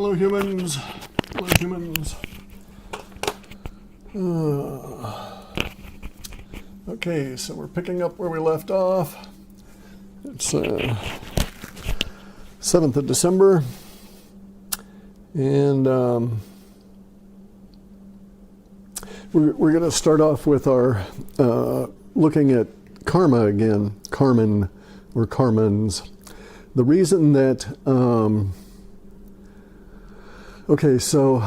Hello, humans. Hello, humans. Okay, so we're picking up where we left off. It's 7th of December. And we're going to start off with our looking at karma again, Karman or Karmans. The reason that, okay, so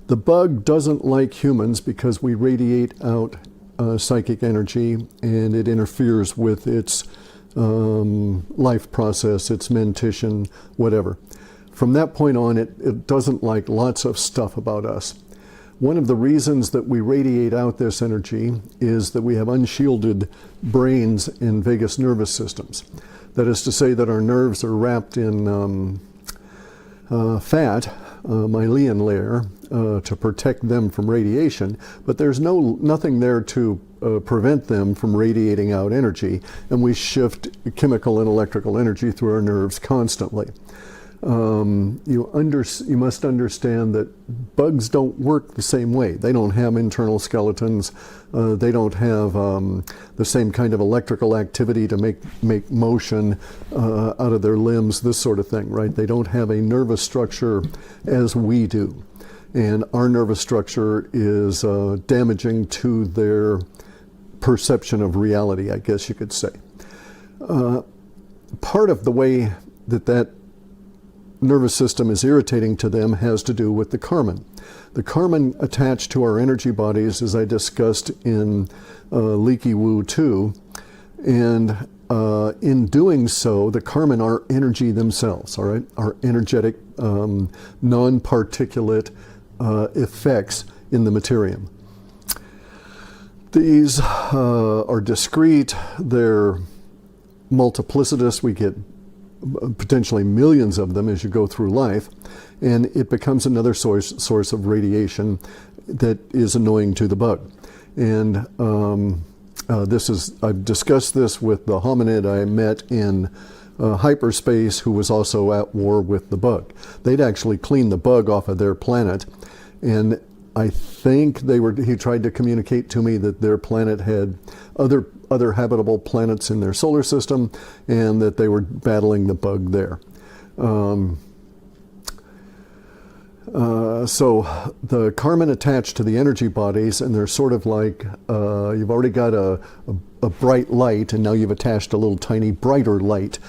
the bug doesn't like humans because we radiate out psychic energy and it interferes with its life process, its mentition, whatever. From that point on, it doesn't like lots of stuff about us. One of the reasons that we radiate out this energy is that we have unshielded brains and vagus nervous systems. That is to say that our nerves are wrapped in fat, myelin layer, to protect them from radiation, but there's nothing there to prevent them from radiating out energy, and we shift chemical and electrical energy through our nerves constantly. You must understand that bugs don't work the same way. They don't have internal skeletons. They don't have the same kind of electrical activity to make motion out of their limbs, this sort of thing, right? They don't have a nervous structure as we do. And our nervous structure is damaging to their perception of reality, I guess you could say. Part of the way that nervous system is irritating to them has to do with the Karman. The Karman attached to our energy bodies, as I discussed in Leaky Woo 2, and in doing so, the Karman are energy themselves, all right? Are energetic, non-particulate effects in the materium. These are discrete, they're multiplicitous, we get potentially millions of them as you go through life, and it becomes another source of radiation that is annoying to the bug. And I've discussed this with the hominid I met in hyperspace who was also at war with the bug. They'd actually cleaned the bug off of their planet, and I think he tried to communicate to me that their planet had other habitable planets in their solar system, and that they were battling the bug there. So the Karman attached to the energy bodies, and they're sort of like you've already got a bright light, and now you've attached a little tiny brighter light,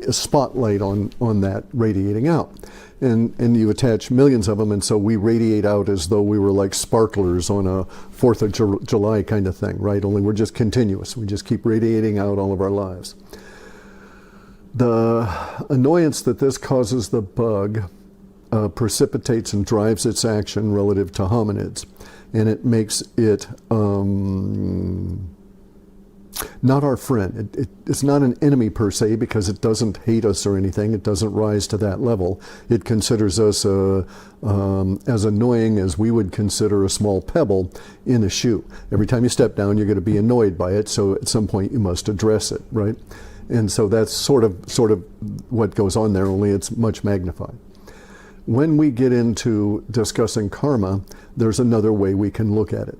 a spotlight on that radiating out. And you attach millions of them, and so we radiate out as though we were like sparklers on a 4th of July kind of thing, right? Only we're just continuous. We just keep radiating out all of our lives. The annoyance that this causes the bug precipitates and drives its action relative to hominids, and it makes it not our friend. It's not an enemy per se, because it doesn't hate us or anything. It doesn't rise to that level. It considers us as annoying as we would consider a small pebble in a shoe. Every time you step down, you're going to be annoyed by it, so at some point you must address it, right? And so that's sort of what goes on there, only it's much magnified. When we get into discussing karma, there's another way we can look at it,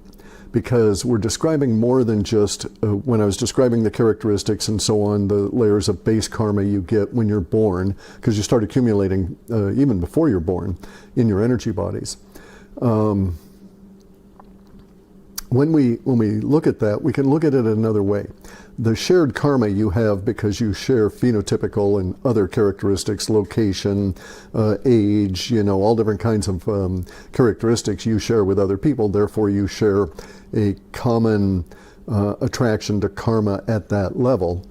because we're describing more than just, when I was describing the characteristics and so on, the layers of base karma you get when you're born, because you start accumulating even before you're born in your energy bodies. When we look at that, we can look at it another way. The shared karma you have because you share phenotypical and other characteristics, location, age, all different kinds of characteristics you share with other people. Therefore, you share a common attraction to karma at that level.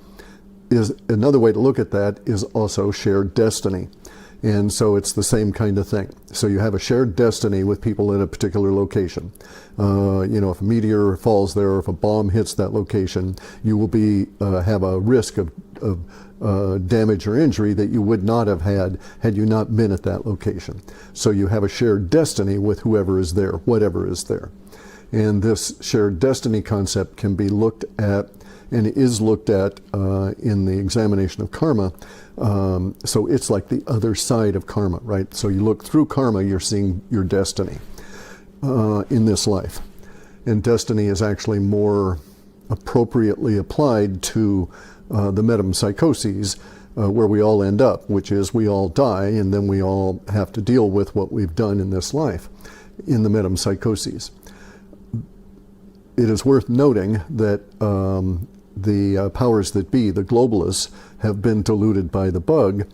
Another way to look at that is also shared destiny. And so it's the same kind of thing. So you have a shared destiny with people in a particular location. If a meteor falls there, or if a bomb hits that location, you will have a risk of damage or injury that you would not have had you not been at that location. So you have a shared destiny with whoever is there, whatever is there. And this shared destiny concept can be looked at, and is looked at in the examination of karma, So it's like the other side of karma, right? So you look through karma, you're seeing your destiny in this life. And destiny is actually more appropriately applied to the metempsychoses, where we all end up, which is we all die, and then we all have to deal with what we've done in this life in the metempsychoses. It is worth noting that the powers that be, the globalists, have been deluded by the bug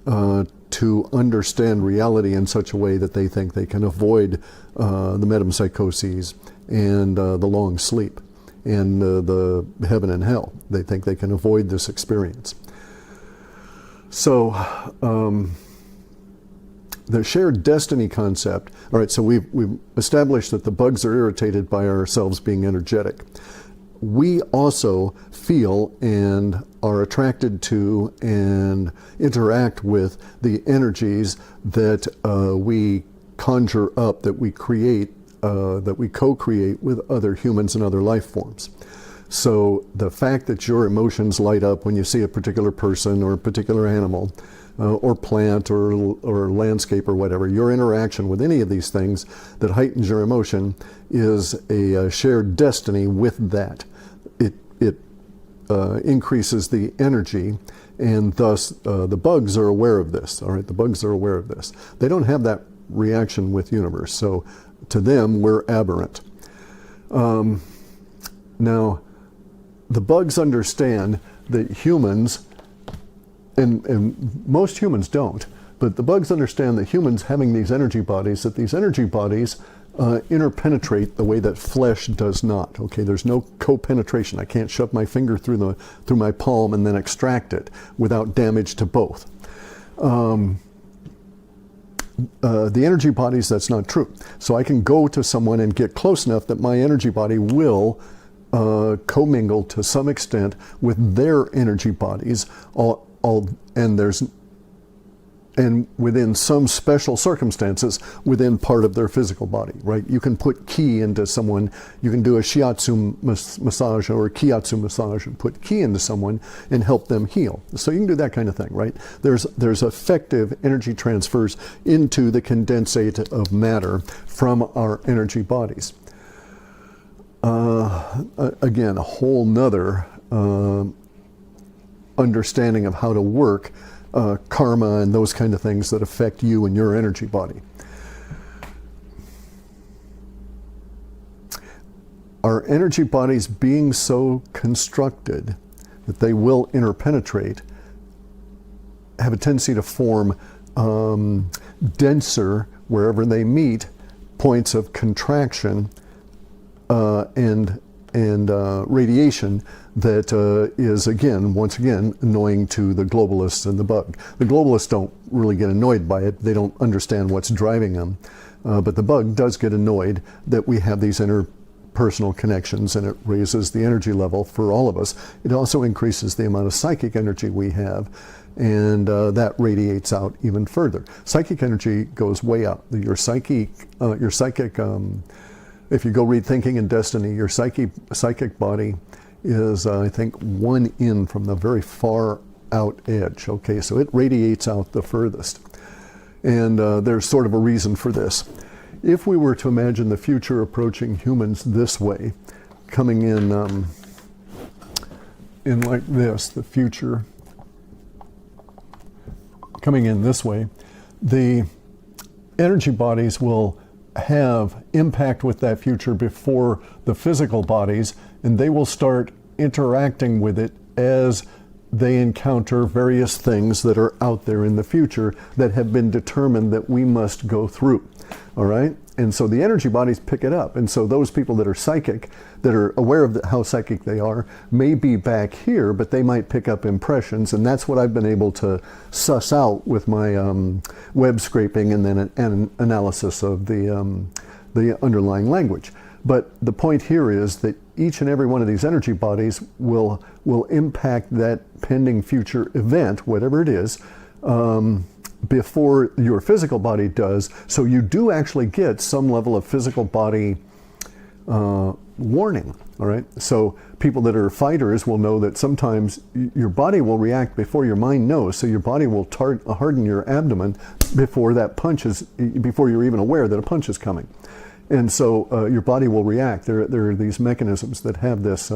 to understand reality in such a way that they think they can avoid the metempsychoses and the long sleep and the heaven and hell. They think they can avoid this experience. So the shared destiny concept, all right, so we've established that the bugs are irritated by ourselves being energetic. We also feel and are attracted to and interact with the energies that we conjure up, that we create, that we co-create with other humans and other life forms. So the fact that your emotions light up when you see a particular person or a particular animal or plant or landscape or whatever, your interaction with any of these things that heightens your emotion is a shared destiny with that. It increases the energy, and thus the bugs are aware of this. All right, the bugs are aware of this. They don't have that reaction with universe, so to them we're aberrant. Now, the bugs understand that humans, and most humans don't, but the bugs understand that humans having these energy bodies, that these energy bodies interpenetrate the way that flesh does not. Okay, there's no co-penetration. I can't shove my finger through my palm and then extract it without damage to both. The energy bodies, that's not true. So I can go to someone and get close enough that my energy body will commingle to some extent with their energy bodies, and within some special circumstances within part of their physical body, right? You can put ki into someone, you can do a shiatsu massage or a kiatsu massage and put ki into someone and help them heal. So you can do that kind of thing, right? There's effective energy transfers into the condensate of matter from our energy bodies. Again, a whole nother understanding of how to work karma and those kind of things that affect you and your energy body. Our energy bodies being so constructed that they will interpenetrate have a tendency to form denser, wherever they meet, points of contraction and radiation that is, once again, annoying to the globalists and the bug. The globalists don't really get annoyed by it. They don't understand what's driving them. But the bug does get annoyed that we have these interpersonal connections, and it raises the energy level for all of us. It also increases the amount of psychic energy we have, and that radiates out even further. Psychic energy goes way up. Your psychic if you go read Thinking and Destiny, your psychic body is, I think, 1 in from the very far out edge. Okay, so it radiates out the furthest. And there's sort of a reason for this. If we were to imagine the future approaching humans this way, coming in like this, the future coming in this way, the energy bodies will have impact with that future before the physical bodies, and they will start interacting with it as they encounter various things that are out there in the future that have been determined that we must go through. All right? And so the energy bodies pick it up. And so those people that are psychic, that are aware of how psychic they are, may be back here, but they might pick up impressions. And that's what I've been able to suss out with my web scraping and then an analysis of the underlying language. But the point here is that each and every one of these energy bodies will impact that pending future event, whatever it is, before your physical body does. So you do actually get some level of physical body warning, all right? So people that are fighters will know that sometimes your body will react before your mind knows, so your body will harden your abdomen before before you're even aware that a punch is coming. And so your body will react. There are these mechanisms that have this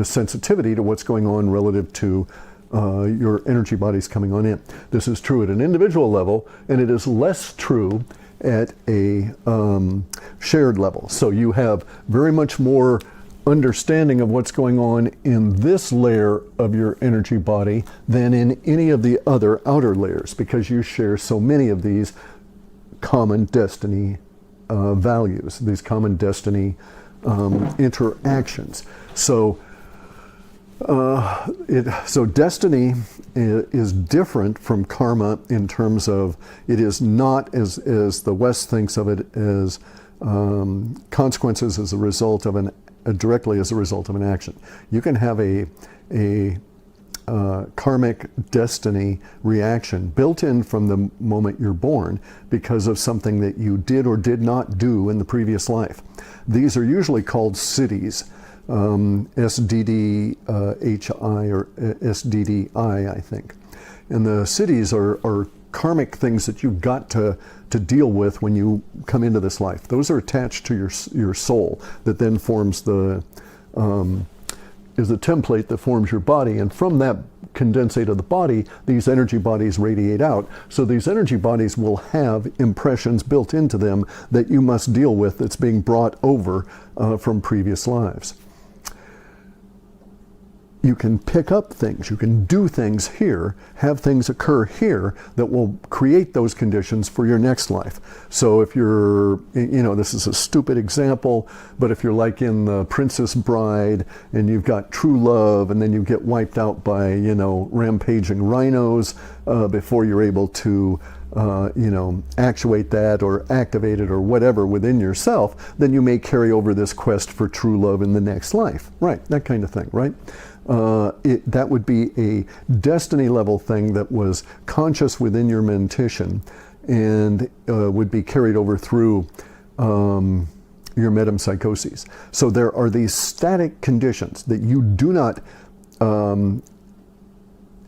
sensitivity to what's going on relative to your energy bodies coming on in. This is true at an individual level, and it is less true at a shared level. So you have very much more understanding of what's going on in this layer of your energy body than in any of the other outer layers, because you share so many of these common destiny values, these common destiny interactions. So destiny is different from karma in terms of it is not, as the West thinks of it, as consequences as a result of directly as a result of an action. You can have a karmic destiny reaction built in from the moment you're born because of something that you did or did not do in the previous life. These are usually called cities. SDDHI or SDDI, I think. And the cities are karmic things that you've got to deal with when you come into this life. Those are attached to your soul that then forms is a template that forms your body, and from that condensate of the body, these energy bodies radiate out. So these energy bodies will have impressions built into them that you must deal with, that's being brought over from previous lives. You can pick up things, you can do things here, have things occur here that will create those conditions for your next life. So if you're, this is a stupid example, but if you're like in The Princess Bride and you've got true love and then you get wiped out by, rampaging rhinos before you're able to actuate that or activate it or whatever within yourself, then you may carry over this quest for true love in the next life. Right, that kind of thing, right? That would be a destiny level thing that was conscious within your mentition and would be carried over through your metempsychoses. So there are these static conditions that you do not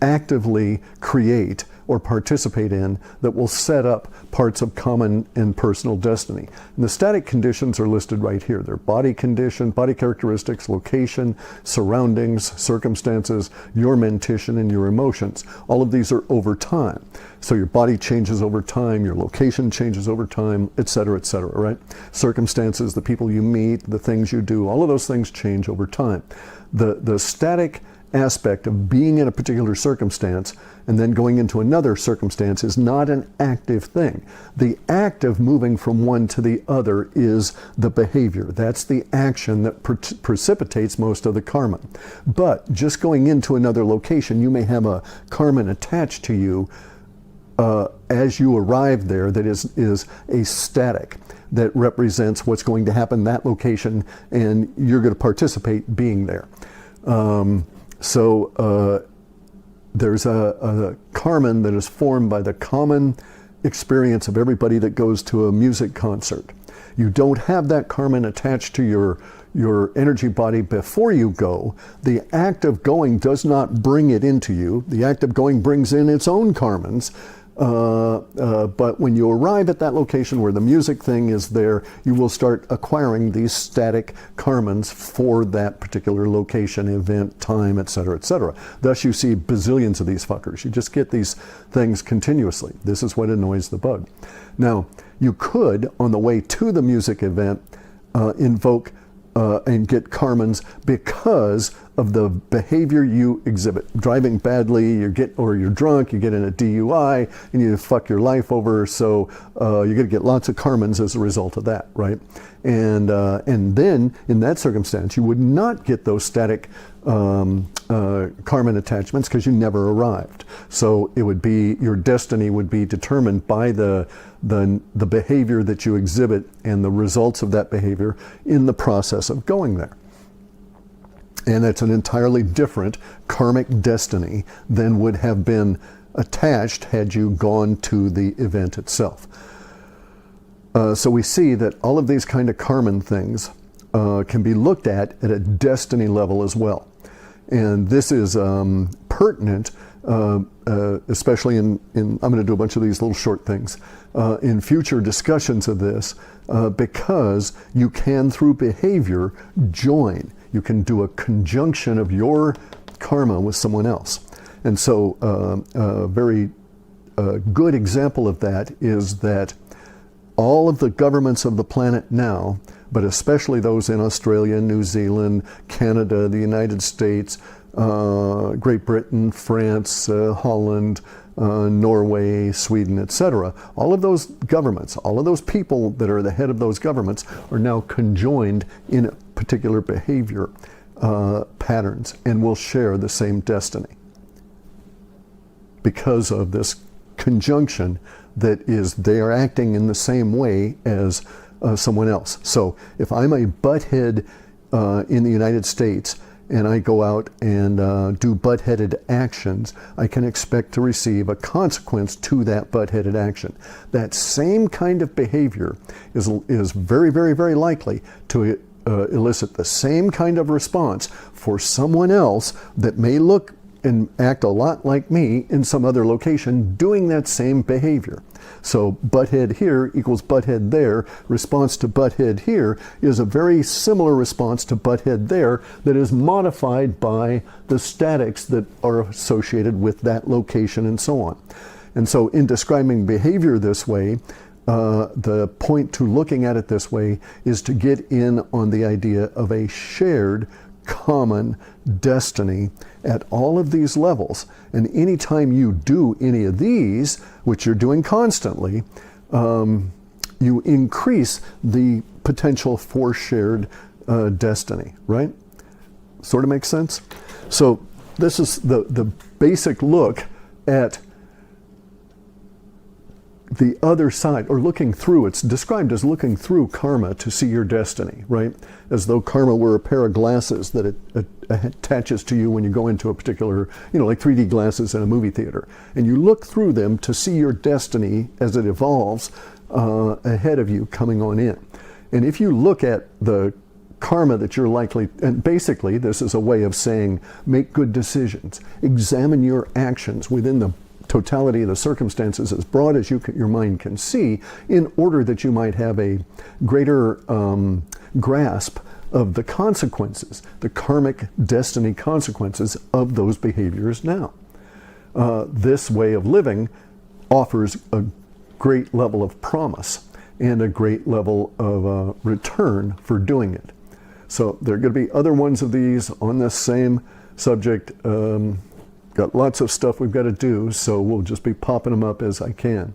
actively create or participate in that will set up parts of common and personal destiny. And the static conditions are listed right here. They're body condition, body characteristics, location, surroundings, circumstances, your mentition, and your emotions. All of these are over time. So your body changes over time, your location changes over time, et cetera, right? Circumstances, the people you meet, the things you do, all of those things change over time. The static aspect of being in a particular circumstance and then going into another circumstance is not an active thing. The act of moving from one to the other is the behavior. That's the action that precipitates most of the karma. But just going into another location, you may have a karma attached to you as you arrive there that is a static that represents what's going to happen in that location, and you're going to participate being there. There's a karma that is formed by the common experience of everybody that goes to a music concert. You don't have that karma attached to your energy body before you go. The act of going does not bring it into you. The act of going brings in its own karmas. But when you arrive at that location where the music thing is there, you will start acquiring these static karmas for that particular location, event, time, et cetera, et cetera. Thus you see bazillions of these fuckers. You just get these things continuously. This is what annoys the bug. Now, you could, on the way to the music event, invoke and get karmas because of the behavior you exhibit. Driving badly, or you're drunk, you get in a DUI, and you fuck your life over, so you're going to get lots of karmas as a result of that, right? And then, in that circumstance, you would not get those static karma attachments because you never arrived. So it would be, your destiny would be determined by the behavior that you exhibit and the results of that behavior in the process of going there. And it's an entirely different karmic destiny than would have been attached had you gone to the event itself. So we see that all of these kind of karman things can be looked at a destiny level as well. And this is pertinent, especially in I'm going to do a bunch of these little short things, in future discussions of this, because you can, through behavior, join. You can do a conjunction of your karma with someone else. And so a very good example of that is that all of the governments of the planet now, but especially those in Australia, New Zealand, Canada, the United States, Great Britain, France, Holland, Norway, Sweden, etc. All of those governments, all of those people that are the head of those governments are now conjoined in a particular behavior patterns and will share the same destiny because of this conjunction that is they are acting in the same way as someone else. So if I'm a butthead in the United States and I go out and do butt-headed actions, I can expect to receive a consequence to that butt-headed action. That same kind of behavior is very, very, very likely to elicit the same kind of response for someone else that may look and act a lot like me in some other location doing that same behavior. So butthead here equals butthead there. Response to butthead here is a very similar response to butthead there that is modified by the statics that are associated with that location and so on. And so in describing behavior this way, the point to looking at it this way is to get in on the idea of a shared common destiny at all of these levels. And anytime you do any of these, which you're doing constantly, you increase the potential for shared destiny, right? Sort of makes sense? So this is the basic look at the other side, or looking through. It's described as looking through karma to see your destiny, right? As though karma were a pair of glasses that it attaches to you when you go into a particular, like 3D glasses in a movie theater. And you look through them to see your destiny as it evolves ahead of you coming on in. And if you look at the karma that you're likely, and basically this is a way of saying, make good decisions, examine your actions within the totality of the circumstances as broad as your mind can see, in order that you might have a greater grasp of the consequences, the karmic destiny consequences of those behaviors now. This way of living offers a great level of promise and a great level of return for doing it. So there are going to be other ones of these on this same subject. Got lots of stuff we've got to do, so we'll just be popping them up as I can.